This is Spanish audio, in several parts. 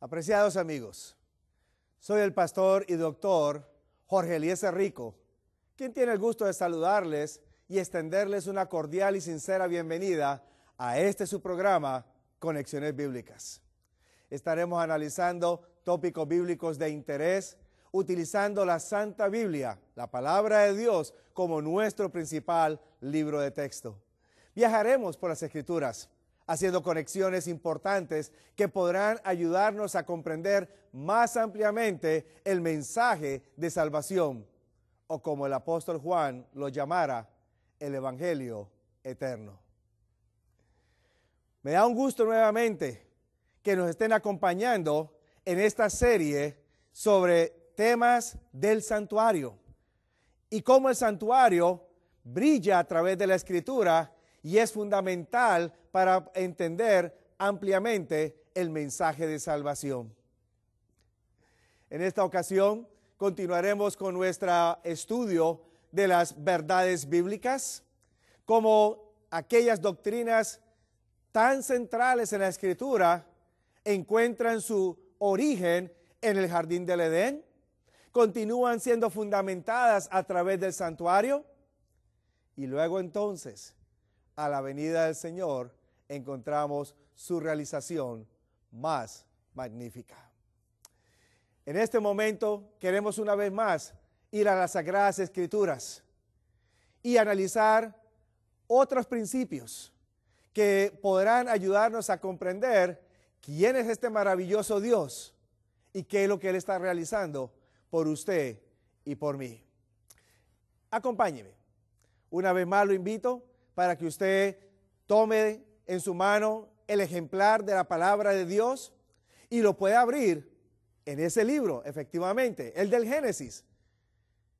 Apreciados amigos, soy el pastor y doctor Jorge Eliezer Rico, quien tiene el gusto de saludarles y extenderles una cordial y sincera bienvenida a este su programa, Conexiones Bíblicas. Estaremos analizando tópicos bíblicos de interés, utilizando la Santa Biblia, la Palabra de Dios, como nuestro principal libro de texto. Viajaremos por las Escrituras, haciendo conexiones importantes que podrán ayudarnos a comprender más ampliamente el mensaje de salvación, o como el apóstol Juan lo llamara, el Evangelio eterno. Me da un gusto nuevamente que nos estén acompañando en esta serie sobre temas del santuario y cómo el santuario brilla a través de la Escritura y es fundamental para entender ampliamente el mensaje de salvación. En esta ocasión continuaremos con nuestro estudio de las verdades bíblicas, como aquellas doctrinas tan centrales en la Escritura encuentran su origen en el jardín del Edén, continúan siendo fundamentadas a través del santuario y luego entonces a la venida del Señor encontramos su realización más magnífica. En este momento queremos una vez más ir a las Sagradas Escrituras y analizar otros principios que podrán ayudarnos a comprender quién es este maravilloso Dios y qué es lo que Él está realizando por usted y por mí. Acompáñeme. Una vez más lo invito para que usted tome en su mano el ejemplar de la palabra de Dios y lo pueda abrir en ese libro, efectivamente, el del Génesis,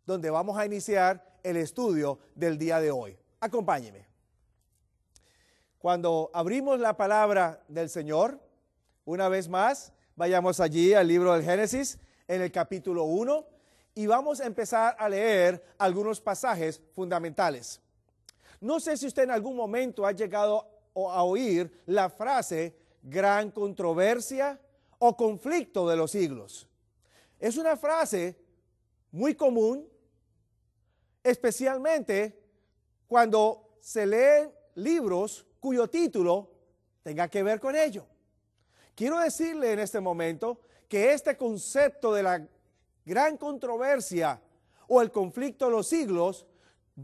donde vamos a iniciar el estudio del día de hoy. Acompáñeme. Cuando abrimos la palabra del Señor, una vez más, vayamos allí al libro del Génesis, en el capítulo 1, y vamos a empezar a leer algunos pasajes fundamentales. No sé si usted en algún momento ha llegado a oír la frase gran controversia o conflicto de los siglos. Es una frase muy común, especialmente cuando se leen libros cuyo título tenga que ver con ello. Quiero decirle en este momento que este concepto de la gran controversia o el conflicto de los siglos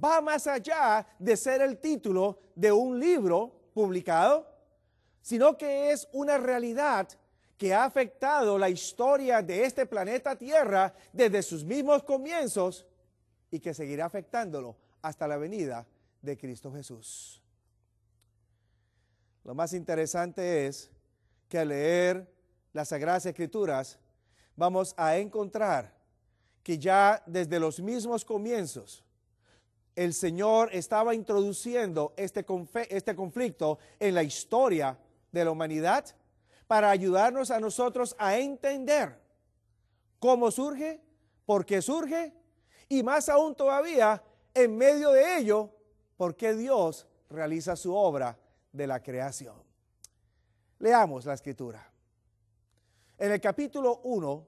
va más allá de ser el título de un libro publicado, sino que es una realidad que ha afectado la historia de este planeta Tierra desde sus mismos comienzos y que seguirá afectándolo hasta la venida de Cristo Jesús. Lo más interesante es que al leer las Sagradas Escrituras vamos a encontrar que ya desde los mismos comienzos el Señor estaba introduciendo este conflicto en la historia de la humanidad para ayudarnos a nosotros a entender cómo surge, por qué surge y más aún todavía en medio de ello, por qué Dios realiza su obra de la creación. Leamos la Escritura. En el capítulo 1,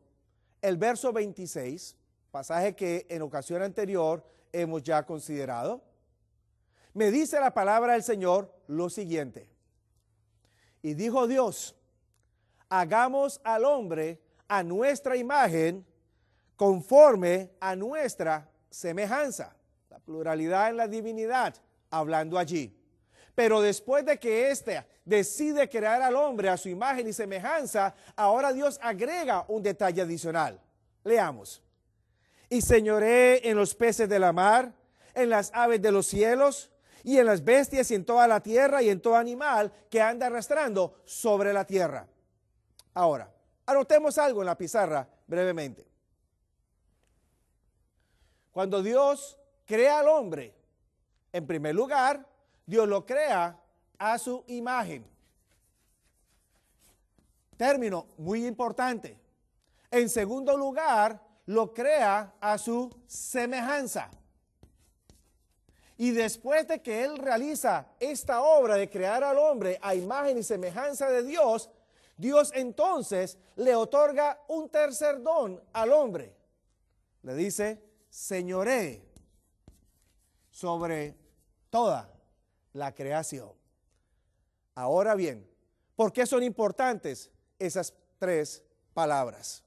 el verso 26, pasaje que en ocasión anterior hemos ya considerado, me dice la palabra del Señor lo siguiente. Y dijo Dios, hagamos al hombre a nuestra imagen, conforme a nuestra semejanza. La pluralidad en la divinidad, hablando allí. Pero después de que éste decide crear al hombre a su imagen y semejanza, ahora Dios agrega un detalle adicional. Leamos. Y señoreé en los peces de la mar, en las aves de los cielos, y en las bestias y en toda la tierra y en todo animal que anda arrastrando sobre la tierra. Ahora, anotemos algo en la pizarra brevemente. Cuando Dios crea al hombre, en primer lugar, Dios lo crea a su imagen. Término muy importante. En segundo lugar, lo crea a su semejanza. Y después de que Él realiza esta obra de crear al hombre a imagen y semejanza de Dios, Dios entonces le otorga un tercer don al hombre. Le dice, señoree sobre toda la creación. Ahora bien, ¿por qué son importantes esas tres palabras?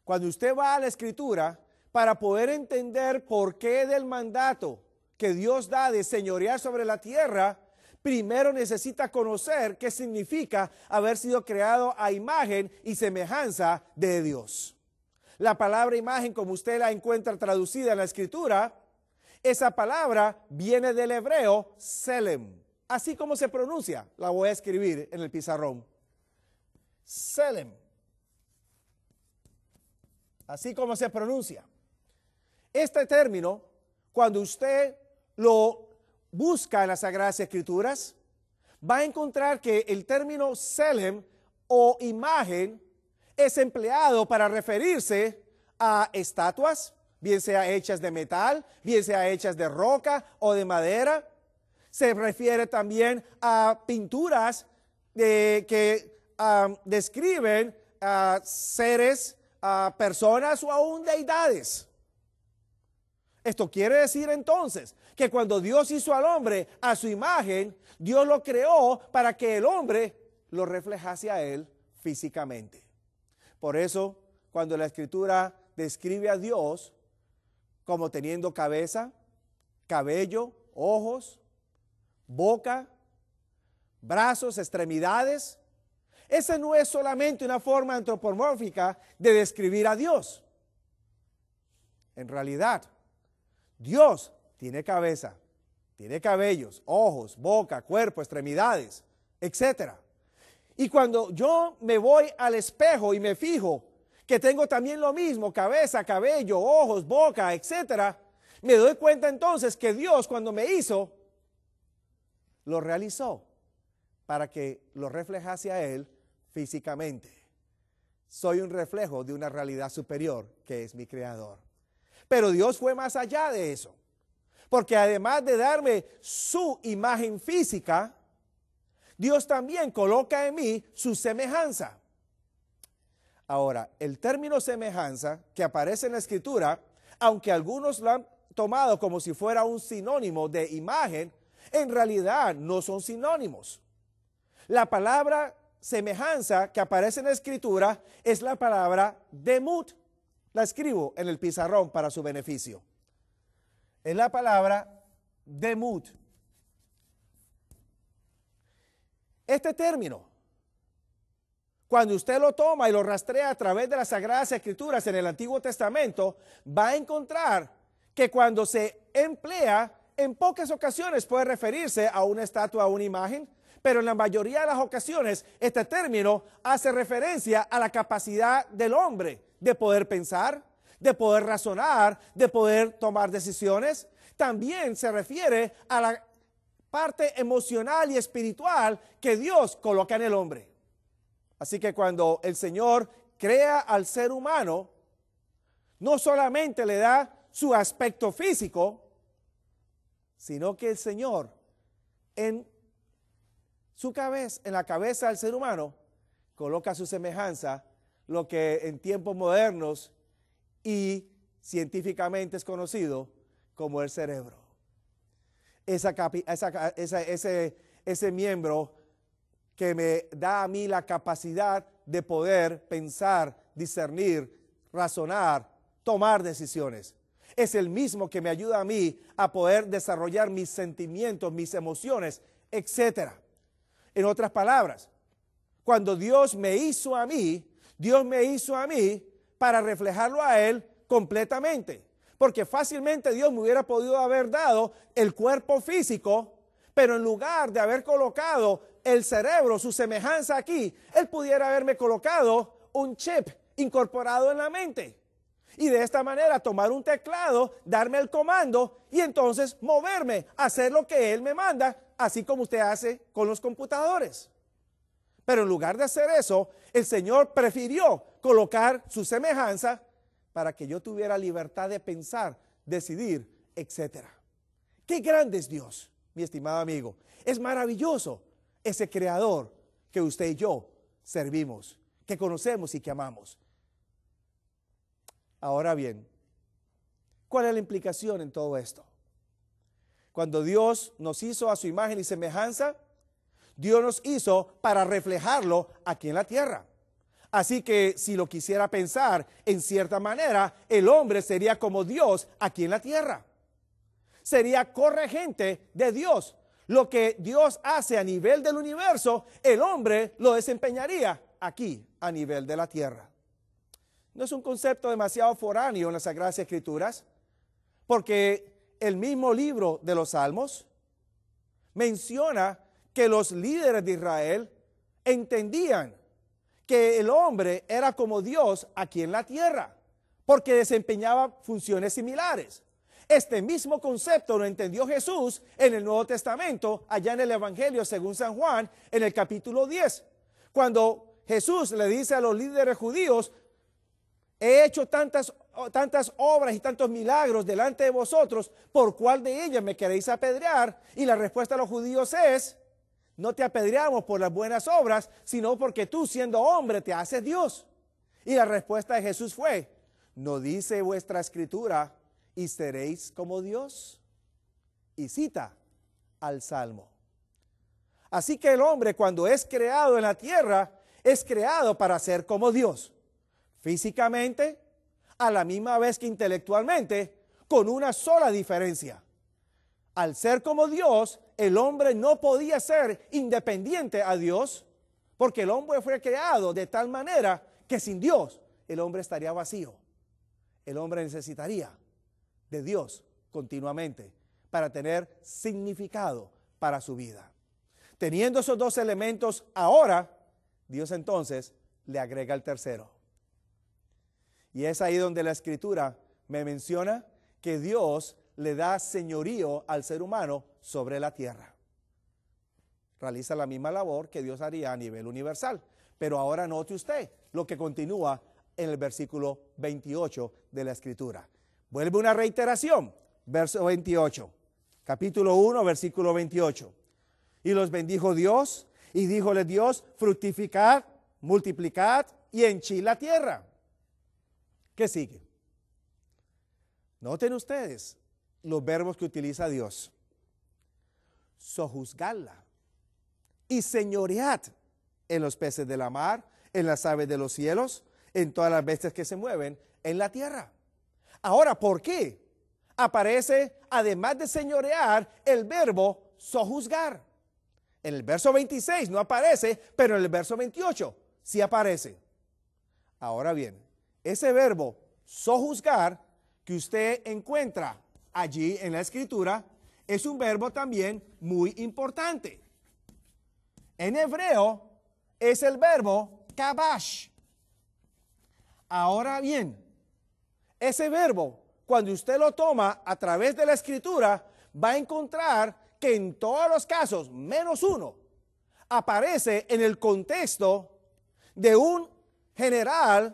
Cuando usted va a la Escritura, para poder entender por qué del mandato que Dios da de señorear sobre la tierra, primero necesita conocer qué significa haber sido creado a imagen y semejanza de Dios. La palabra imagen, como usted la encuentra traducida en la Escritura, esa palabra viene del hebreo selem. Así como se pronuncia, la voy a escribir en el pizarrón. Selem. Así como se pronuncia. Este término, cuando usted lo busca en las Sagradas Escrituras, va a encontrar que el término selem o imagen es empleado para referirse a estatuas, bien sea hechas de metal, bien sea hechas de roca o de madera. Se refiere también a pinturas que describen a seres, a personas o aún deidades. Esto quiere decir entonces que cuando Dios hizo al hombre a su imagen, Dios lo creó para que el hombre lo reflejase a él físicamente. Por eso, cuando la Escritura describe a Dios como teniendo cabeza, cabello, ojos, boca, brazos, extremidades, esa no es solamente una forma antropomórfica de describir a Dios. En realidad, Dios tiene cabeza, tiene cabellos, ojos, boca, cuerpo, extremidades, etc. Y cuando yo me voy al espejo y me fijo que tengo también lo mismo, cabeza, cabello, ojos, boca, etc., me doy cuenta entonces que Dios, cuando me hizo, lo realizó para que lo reflejase a Él físicamente. Soy un reflejo de una realidad superior que es mi Creador. Pero Dios fue más allá de eso, porque además de darme su imagen física, Dios también coloca en mí su semejanza. Ahora, el término semejanza que aparece en la Escritura, aunque algunos lo han tomado como si fuera un sinónimo de imagen, en realidad no son sinónimos. La palabra semejanza que aparece en la Escritura es la palabra demut. La escribo en el pizarrón para su beneficio. Es la palabra demut. Este término, cuando usted lo toma y lo rastrea a través de las Sagradas Escrituras en el Antiguo Testamento, va a encontrar que cuando se emplea, en pocas ocasiones puede referirse a una estatua, a una imagen, pero en la mayoría de las ocasiones este término hace referencia a la capacidad del hombre de poder pensar, de poder razonar, de poder tomar decisiones. También se refiere a la parte emocional y espiritual que Dios coloca en el hombre. Así que cuando el Señor crea al ser humano, no solamente le da su aspecto físico, sino que el Señor en su cabeza, en la cabeza del ser humano, coloca su semejanza, lo que en tiempos modernos y científicamente es conocido como el cerebro. Ese miembro que me da a mí la capacidad de poder pensar, discernir, razonar, tomar decisiones. Es el mismo que me ayuda a mí a poder desarrollar mis sentimientos, mis emociones, etc. En otras palabras, cuando Dios me hizo a mí, Dios me hizo a mí para reflejarlo a Él completamente. Porque fácilmente Dios me hubiera podido haber dado el cuerpo físico, pero en lugar de haber colocado el cerebro, su semejanza aquí, Él pudiera haberme colocado un chip incorporado en la mente. Y de esta manera tomar un teclado, darme el comando y entonces moverme, hacer lo que Él me manda, así como usted hace con los computadores. Pero en lugar de hacer eso, el Señor prefirió colocar su semejanza para que yo tuviera libertad de pensar, decidir, etc. ¡Qué grande es Dios, mi estimado amigo! Es maravilloso ese Creador que usted y yo servimos, que conocemos y que amamos. Ahora bien, ¿cuál es la implicación en todo esto? Cuando Dios nos hizo a su imagen y semejanza, Dios nos hizo para reflejarlo aquí en la tierra. Así que si lo quisiera pensar, en cierta manera, el hombre sería como Dios aquí en la tierra. Sería corregente de Dios. Lo que Dios hace a nivel del universo, el hombre lo desempeñaría aquí a nivel de la tierra. No es un concepto demasiado foráneo en las Sagradas Escrituras, porque el mismo libro de los Salmos menciona que los líderes de Israel entendían que el hombre era como Dios aquí en la tierra, porque desempeñaba funciones similares. Este mismo concepto lo entendió Jesús en el Nuevo Testamento, allá en el Evangelio según San Juan, en el capítulo 10, cuando Jesús le dice a los líderes judíos: he hecho tantas obras y tantos milagros delante de vosotros, ¿por cuál de ellas me queréis apedrear? Y la respuesta de los judíos es: no te apedreamos por las buenas obras, sino porque tú, siendo hombre, te haces Dios. Y la respuesta de Jesús fue: ¿no dice vuestra escritura, y seréis como Dios? Y cita al Salmo. Así que el hombre, cuando es creado en la tierra, es creado para ser como Dios, físicamente, a la misma vez que intelectualmente, con una sola diferencia. Al ser como Dios, el hombre no podía ser independiente a Dios, porque el hombre fue creado de tal manera que sin Dios el hombre estaría vacío. El hombre necesitaría de Dios continuamente para tener significado para su vida. Teniendo esos dos elementos ahora, Dios entonces le agrega el tercero. Y es ahí donde la Escritura me menciona que Dios le da señorío al ser humano sobre la tierra. Realiza la misma labor que Dios haría a nivel universal. Pero ahora note usted lo que continúa en el versículo 28 de la Escritura. Vuelve una reiteración, verso 28, capítulo 1, versículo 28. Y los bendijo Dios, y díjole Dios: fructificad, multiplicad y henchid la tierra. ¿Qué sigue? Noten ustedes los verbos que utiliza Dios: sojuzgadla y señoread en los peces de la mar, en las aves de los cielos, en todas las bestias que se mueven en la tierra. Ahora, ¿por qué aparece, además de señorear, el verbo sojuzgar? En el verso 26 no aparece, pero en el verso 28 sí aparece. Ahora bien, ese verbo sojuzgar que usted encuentra allí en la Escritura es un verbo también muy importante. En hebreo es el verbo kabash. Ahora bien, ese verbo, cuando usted lo toma a través de la Escritura, va a encontrar que en todos los casos, menos uno, aparece en el contexto de un general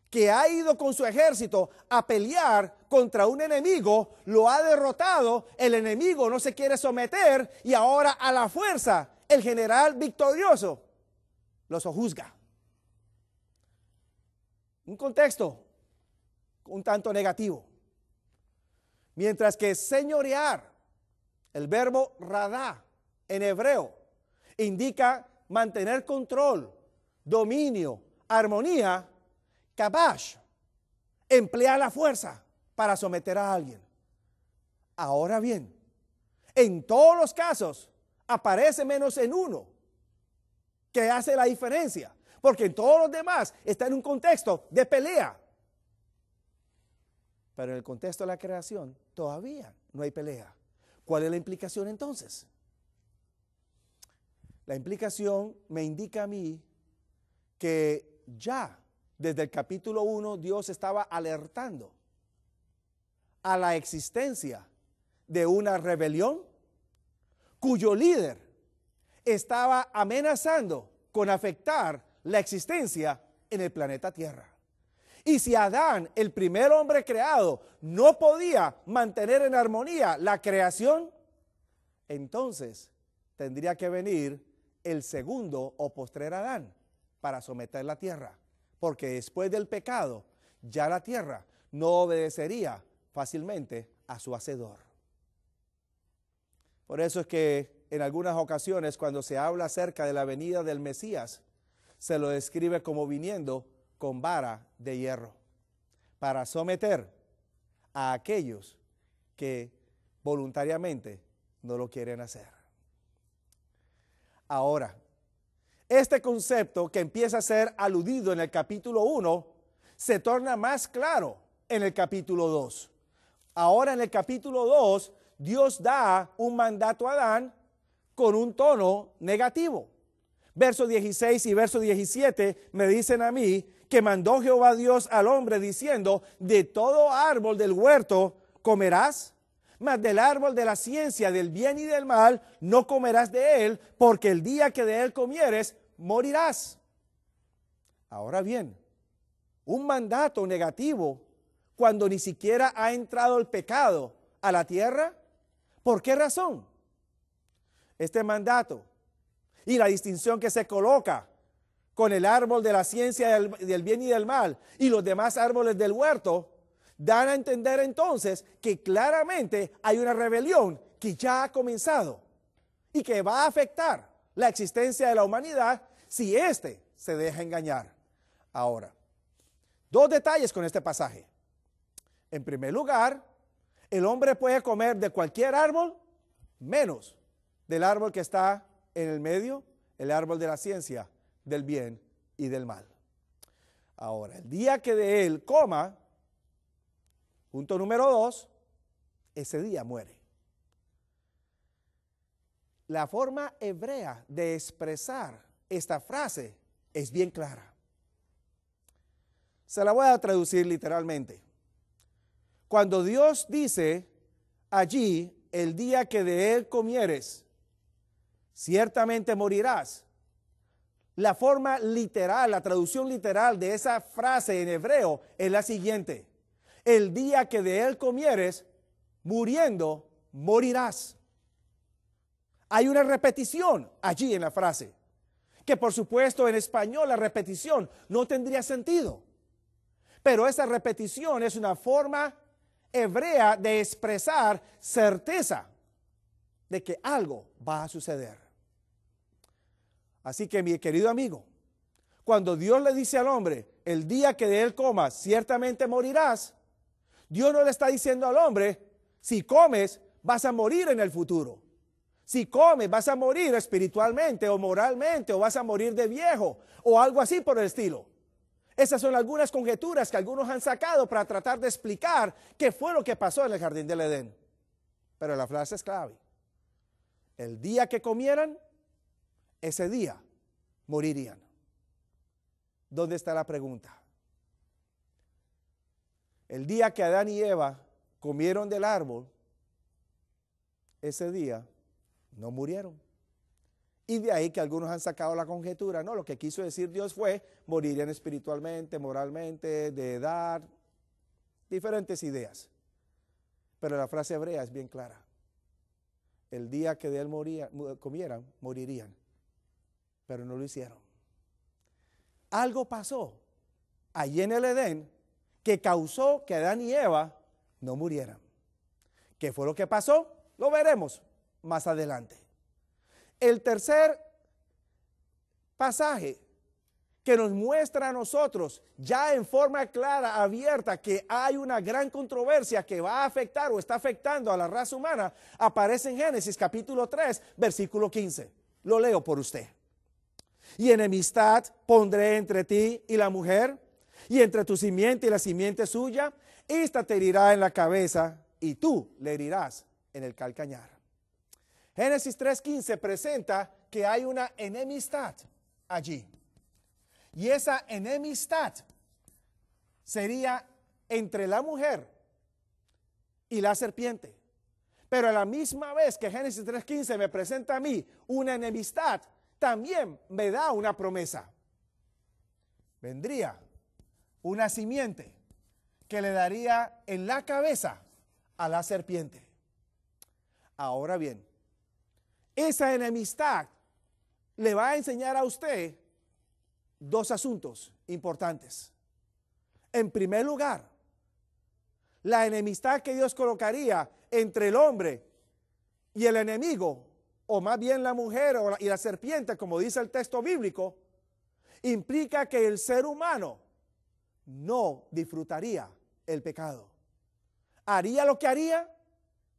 que ha ido con su ejército a pelear contra un enemigo, lo ha derrotado, el enemigo no se quiere someter y ahora a la fuerza el general victorioso lo sojuzga. Un contexto un tanto negativo. Mientras que señorear, el verbo radá en hebreo, indica mantener control, dominio, armonía. Kabash emplea la fuerza para someter a alguien. Ahora bien, en todos los casos aparece menos en uno, que hace la diferencia, porque en todos los demás está en un contexto de pelea. Pero en el contexto de la creación todavía no hay pelea. ¿Cuál es la implicación entonces? La implicación me indica a mí que ya desde el capítulo 1 Dios estaba alertando a la existencia de una rebelión cuyo líder estaba amenazando con afectar la existencia en el planeta Tierra. Y si Adán, el primer hombre creado, no podía mantener en armonía la creación, entonces tendría que venir el segundo o postrer Adán para someter la tierra, porque después del pecado ya la tierra no obedecería fácilmente a su hacedor. Por eso es que en algunas ocasiones cuando se habla acerca de la venida del Mesías, se lo describe como viniendo con vara de hierro, para someter a aquellos que voluntariamente no lo quieren hacer. Ahora, este concepto que empieza a ser aludido en el capítulo 1 se torna más claro en el capítulo 2. Ahora en el capítulo 2, Dios da un mandato a Adán con un tono negativo. Verso 16 y verso 17 me dicen a mí que mandó Jehová Dios al hombre diciendo, de todo árbol del huerto comerás, mas del árbol de la ciencia del bien y del mal no comerás de él, porque el día que de él comieres, morirás. Ahora bien, un mandato negativo cuando ni siquiera ha entrado el pecado a la tierra. ¿Por qué razón? Este mandato y la distinción que se coloca con el árbol de la ciencia del bien y del mal y los demás árboles del huerto dan a entender entonces que claramente hay una rebelión que ya ha comenzado y que va a afectar la existencia de la humanidad si éste se deja engañar. Ahora, dos detalles con este pasaje. En primer lugar, el hombre puede comer de cualquier árbol menos del árbol que está en el medio, el árbol de la ciencia del bien y del mal. Ahora, el día que de él coma, punto número 2, ese día muere. La forma hebrea de expresar esta frase es bien clara. Se la voy a traducir literalmente. Cuando Dios dice allí, el día que de él comieres, ciertamente morirás. La forma literal, la traducción literal de esa frase en hebreo es la siguiente. El día que de él comieres, muriendo, morirás. Hay una repetición allí en la frase, que por supuesto en español la repetición no tendría sentido. Pero esa repetición es una forma hebrea de expresar certeza de que algo va a suceder. Así que mi querido amigo, cuando Dios le dice al hombre, el día que de él comas, ciertamente morirás, Dios no le está diciendo al hombre, si comes, vas a morir en el futuro. Si comes, vas a morir espiritualmente o moralmente, o vas a morir de viejo, o algo así por el estilo. Esas son algunas conjeturas que algunos han sacado para tratar de explicar qué fue lo que pasó en el jardín del Edén. Pero la frase es clave. El día que comieran, ese día morirían. ¿Dónde está la pregunta? El día que Adán y Eva comieron del árbol, ese día no murieron. Y de ahí que algunos han sacado la conjetura, no, lo que quiso decir Dios fue, morirían espiritualmente, moralmente, de edad, diferentes ideas. Pero la frase hebrea es bien clara. El día que de él comieran, morirían. Pero no lo hicieron. Algo pasó allí en el Edén que causó que Adán y Eva no murieran. ¿Qué fue lo que pasó? Lo veremos más adelante. El tercer pasaje que nos muestra a nosotros ya en forma clara, abierta, que hay una gran controversia que va a afectar o está afectando a la raza humana, aparece en Génesis capítulo 3, versículo 15. Lo leo por usted. Y enemistad pondré entre ti y la mujer, y entre tu simiente y la simiente suya, esta te herirá en la cabeza, y tú le herirás en el calcañar. Génesis 3:15 presenta que hay una enemistad allí. Y esa enemistad sería entre la mujer y la serpiente. Pero a la misma vez que Génesis 3:15 me presenta a mí una enemistad, también me da una promesa. Vendría una simiente que le daría en la cabeza a la serpiente. Ahora bien, esa enemistad le va a enseñar a usted dos asuntos importantes. En primer lugar, la enemistad que Dios colocaría entre el hombre y el enemigo, o más bien la mujer y la serpiente, como dice el texto bíblico, implica que el ser humano no disfrutaría el pecado. Haría lo que haría,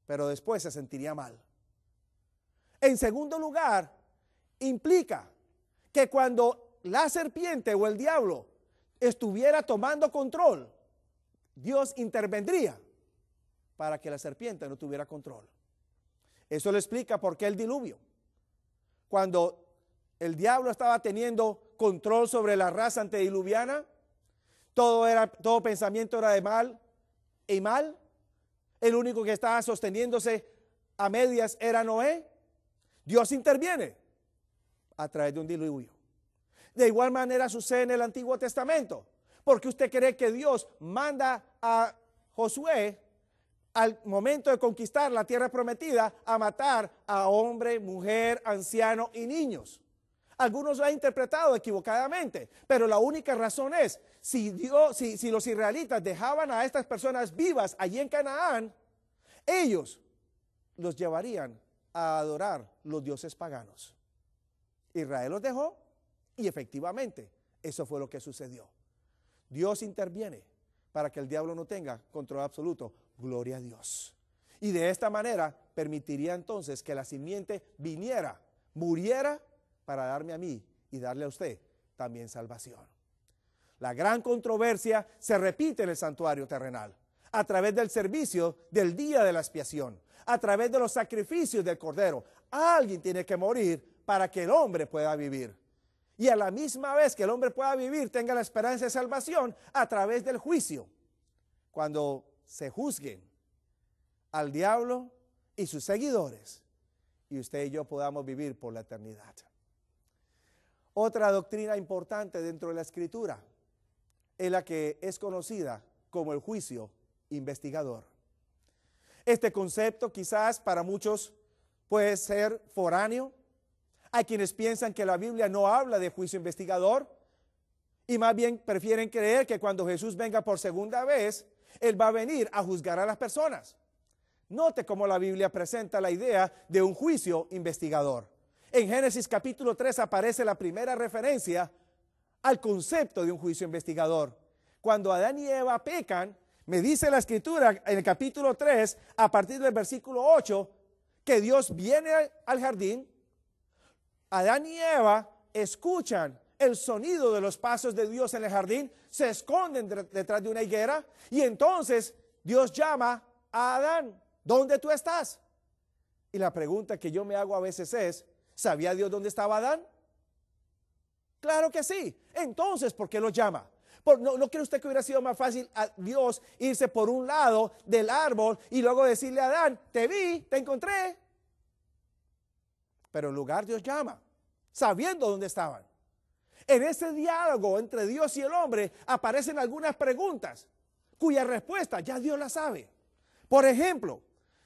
pero después se sentiría mal. En segundo lugar, implica que cuando la serpiente o el diablo estuviera tomando control, Dios intervendría para que la serpiente no tuviera control. Eso le explica por qué el diluvio. Cuando el diablo estaba teniendo control sobre la raza antediluviana, todo pensamiento era de mal y mal. El único que estaba sosteniéndose a medias era Noé. Dios interviene a través de un diluvio. De igual manera sucede en el Antiguo Testamento. Porque usted cree que Dios manda a Josué al momento de conquistar la tierra prometida a matar a hombre, mujer, anciano y niños. Algunos lo han interpretado equivocadamente, pero la única razón es, si los israelitas dejaban a estas personas vivas allí en Canaán, ellos los llevarían a adorar los dioses paganos. Israel los dejó y efectivamente eso fue lo que sucedió. Dios interviene para que el diablo no tenga control absoluto. Gloria a Dios. Y de esta manera permitiría entonces que la simiente viniera, muriera para darme a mí y darle a usted también salvación. La gran controversia se repite en el santuario terrenal a través del servicio del día de la expiación, a través de los sacrificios del cordero. Alguien tiene que morir para que el hombre pueda vivir. Y a la misma vez que el hombre pueda vivir, tenga la esperanza de salvación a través del juicio. Cuando se juzguen al diablo y sus seguidores, y usted y yo podamos vivir por la eternidad. Otra doctrina importante dentro de la Escritura es la que es conocida como el juicio investigador. Este concepto quizás para muchos puede ser foráneo. Hay quienes piensan que la Biblia no habla de juicio investigador y más bien prefieren creer que cuando Jesús venga por segunda vez, Él va a venir a juzgar a las personas. Note cómo la Biblia presenta la idea de un juicio investigador. En Génesis capítulo 3 aparece la primera referencia al concepto de un juicio investigador. Cuando Adán y Eva pecan, me dice la Escritura en el capítulo 3, a partir del versículo 8, que Dios viene al jardín. Adán y Eva escuchan el sonido de los pasos de Dios en el jardín, se esconden detrás de una higuera y entonces Dios llama a Adán, ¿dónde tú estás? Y la pregunta que yo me hago a veces es, ¿sabía Dios dónde estaba Adán? Claro que sí. Entonces, ¿por qué lo llama? ¿No cree usted que hubiera sido más fácil a Dios irse por un lado del árbol y luego decirle a Adán, te vi, te encontré? Pero en lugar Dios llama, sabiendo dónde estaban. En ese diálogo entre Dios y el hombre aparecen algunas preguntas cuya respuesta ya Dios la sabe. Por ejemplo,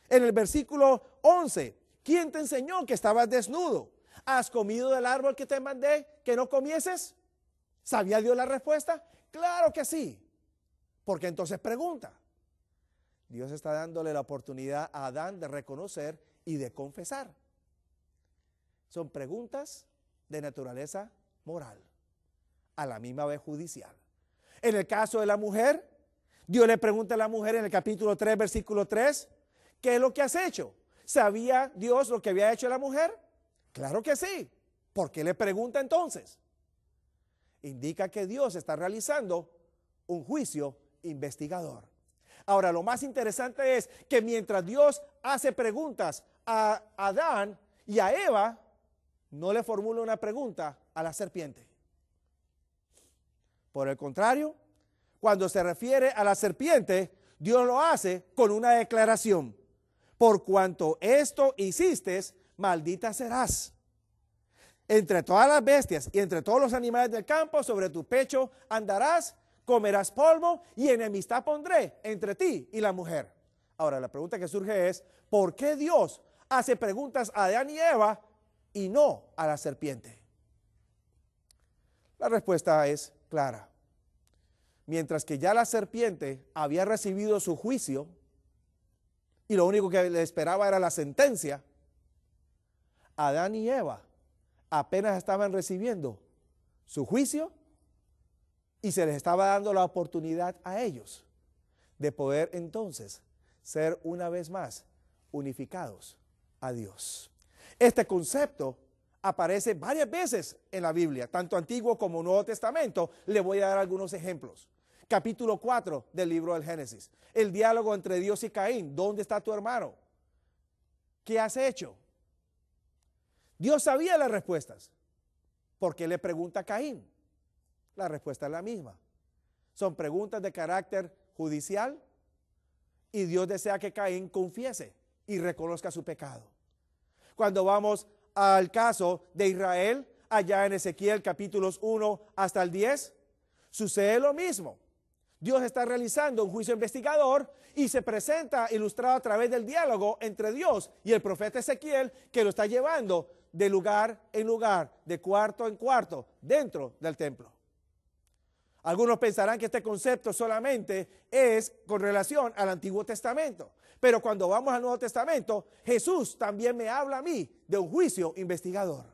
en el versículo 11, ¿quién te enseñó que estabas desnudo? ¿Has comido del árbol que te mandé que no comieses? ¿Sabía Dios la respuesta? Claro que sí. Porque entonces pregunta. Dios está dándole la oportunidad a Adán de reconocer y de confesar. Son preguntas de naturaleza moral, a la misma vez judicial. En el caso de la mujer, Dios le pregunta a la mujer en el capítulo 3, versículo 3, ¿qué es lo que has hecho? ¿Sabía Dios lo que había hecho la mujer? Claro que sí. ¿Por qué le pregunta entonces? Indica que Dios está realizando un juicio investigador. Ahora, lo más interesante es que mientras Dios hace preguntas a Adán y a Eva, no le formula una pregunta a la serpiente. Por el contrario, cuando se refiere a la serpiente, Dios lo hace con una declaración. Por cuanto esto hiciste, maldita serás. Entre todas las bestias y entre todos los animales del campo, sobre tu pecho andarás, comerás polvo y enemistad pondré entre ti y la mujer. Ahora, la pregunta que surge es, ¿por qué Dios hace preguntas a Adán y Eva y no a la serpiente? La respuesta es clara. Mientras que ya la serpiente había recibido su juicio y lo único que le esperaba era la sentencia, Adán y Eva apenas estaban recibiendo su juicio y se les estaba dando la oportunidad a ellos de poder entonces ser una vez más unificados a Dios. Este concepto aparece varias veces en la Biblia, tanto Antiguo como Nuevo Testamento. Le voy a dar algunos ejemplos. Capítulo 4 del libro del Génesis. El diálogo entre Dios y Caín. ¿Dónde está tu hermano? ¿Qué has hecho? Dios sabía las respuestas. ¿Por qué le pregunta a Caín? La respuesta es la misma. Son preguntas de carácter judicial y Dios desea que Caín confiese y reconozca su pecado. Cuando vamos al caso de Israel, allá en Ezequiel capítulos 1 hasta el 10, sucede lo mismo. Dios está realizando un juicio investigador y se presenta ilustrado a través del diálogo entre Dios y el profeta Ezequiel, que lo está llevando de lugar en lugar, de cuarto en cuarto, dentro del templo. Algunos pensarán que este concepto solamente es con relación al Antiguo Testamento, pero cuando vamos al Nuevo Testamento, Jesús también me habla a mí de un juicio investigador.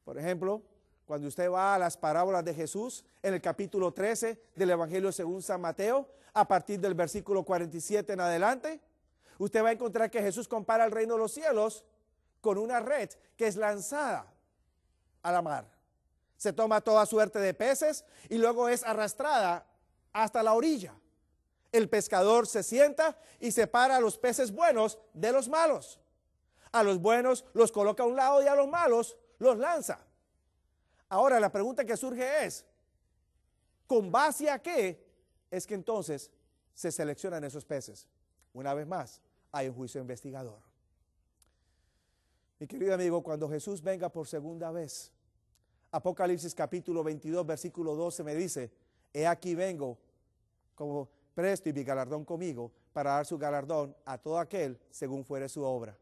Por ejemplo, cuando usted va a las parábolas de Jesús en el capítulo 13 del Evangelio según San Mateo, a partir del versículo 47 en adelante, usted va a encontrar que Jesús compara el reino de los cielos con una red que es lanzada a la mar. Se toma toda suerte de peces y luego es arrastrada hasta la orilla. El pescador se sienta y separa a los peces buenos de los malos. A los buenos los coloca a un lado y a los malos los lanza. Ahora la pregunta que surge es, ¿con base a qué es que entonces se seleccionan esos peces? Una vez más, hay un juicio investigador. Mi querido amigo, cuando Jesús venga por segunda vez, Apocalipsis capítulo 22, versículo 12 me dice, he aquí vengo como presto y mi galardón conmigo para dar su galardón a todo aquel según fuere su obra.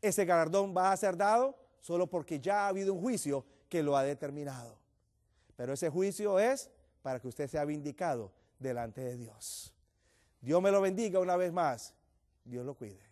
Ese galardón va a ser dado solo porque ya ha habido un juicio que lo ha determinado. Pero ese juicio es para que usted sea vindicado delante de Dios. Dios me lo bendiga una vez más. Dios lo cuide.